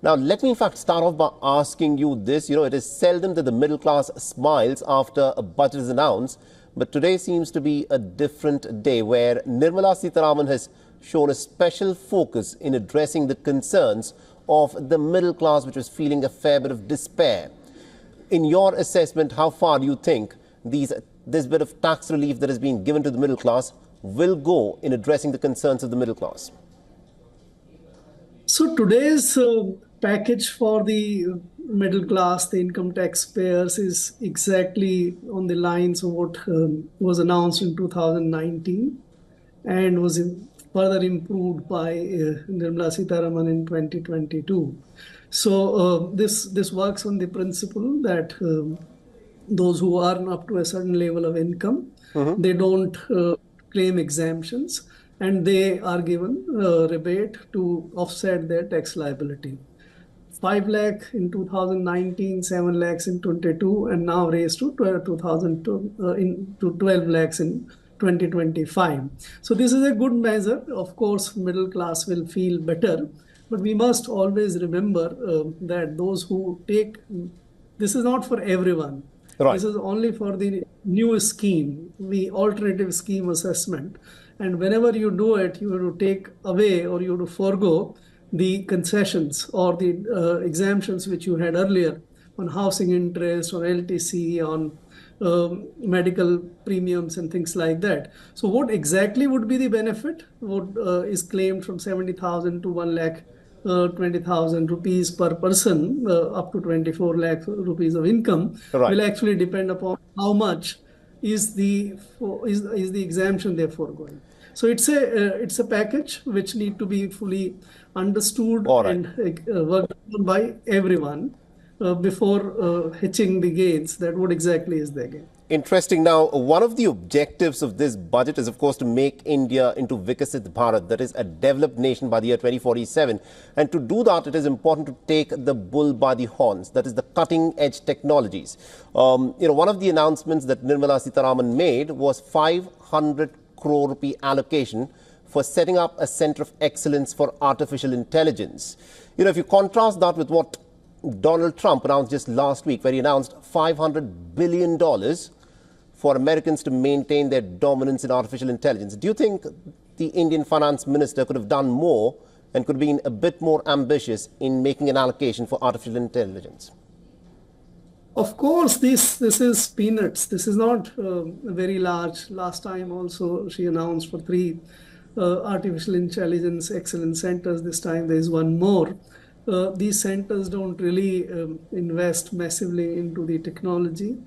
Now, let me in fact start off by asking you this. It is seldom that the middle class smiles after a budget is announced, but today seems to be a different day where Nirmala Sitharaman has shown a special focus in addressing the concerns of the middle class, which was feeling a fair bit of despair. In your assessment, how far do you think this bit of tax relief that has been given to the middle class will go in addressing the concerns of the middle class? So today's package for the middle class, the income taxpayers, is exactly on the lines of what was announced in 2019 and was further improved by Nirmala Sitharaman in 2022. So this works on the principle that those who earn up to a certain level of income, they don't claim exemptions, and they are given a rebate to offset their tax liability. 5 lakh in 2019, 7 lakhs in 22, and now raised to 12 lakhs in 2025. So this is a good measure. Of course, middle class will feel better, but we must always remember that those who take, this is not for everyone. Right. This is only for the new scheme, the alternative scheme assessment. And whenever you do it, you have to take away or you have to forego the concessions or the exemptions which you had earlier on housing interest, on LTC, on medical premiums and things like that. So what exactly would be the benefit? What is claimed from 70,000 to 1,20,000 rupees per person, up to 24 lakh rupees of income, right, will actually depend upon how much is the exemption they're foregoing. So it's a package which need to be fully understood and worked on by everyone before hitching the gains that what exactly is the gain. Interesting. Now, one of the objectives of this budget is, of course, to make India into Vikasit Bharat, that is a developed nation by the year 2047. And to do that, it is important to take the bull by the horns, that is the cutting-edge technologies. One of the announcements that Nirmala Sitharaman made was 500 crore rupee allocation for setting up a center of excellence for artificial intelligence. If you contrast that with what Donald Trump announced just last week, where he announced $500 billion for Americans to maintain their dominance in artificial intelligence. Do you think the Indian Finance Minister could have done more and could have been a bit more ambitious in making an allocation for artificial intelligence? Of course, this is peanuts. This is not very large. Last time also she announced for 3 artificial intelligence excellence centers. This time there is one more. These centers don't really invest massively into the technology.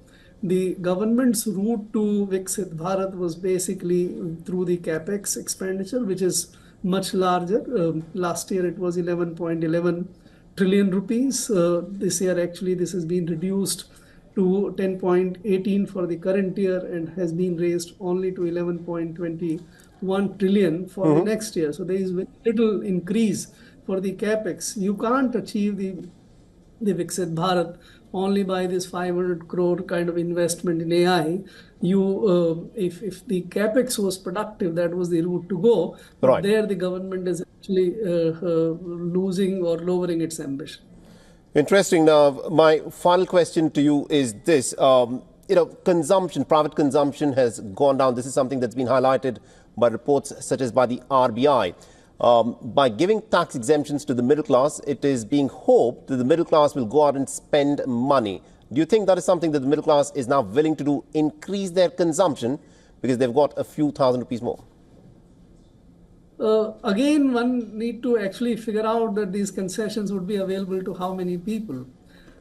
The government's route to Viksit Bharat was basically through the capex expenditure, which is much larger. Last year it was 11.11 trillion rupees. This year actually this has been reduced to 10.18 for the current year and has been raised only to 11.21 trillion for the next year. So there is very little increase for the capex. You can't achieve the Viksit Bharat only by this 500 crore kind of investment in AI. If the capex was productive, that was the route to go. But right, there the government is actually losing or lowering its ambition. Interesting. Now, my final question to you is this. Consumption, private consumption has gone down. This is something that's been highlighted by reports such as by the RBI. By giving tax exemptions to the middle class, it is being hoped that the middle class will go out and spend money. Do you think that is something that the middle class is now willing to do, increase their consumption because they've got a few thousand rupees more? Again, one need to actually figure out that these concessions would be available to how many people.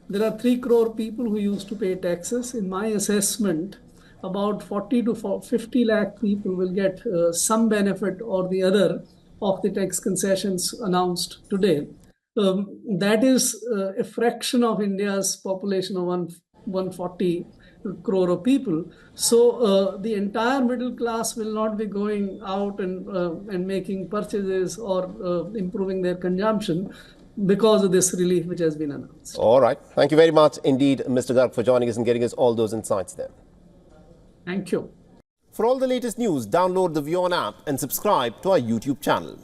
There are 3 crore people who used to pay taxes. In my assessment, about 40 to 50 lakh people will get some benefit or the other of the tax concessions announced today. That is a fraction of India's population of 140 crore of people. So the entire middle class will not be going out and making purchases or improving their consumption because of this relief which has been announced. All right. Thank you very much indeed, Mr. Garg, for joining us and getting us all those insights there. Thank you. For all the latest news, download the WION app and subscribe to our YouTube channel.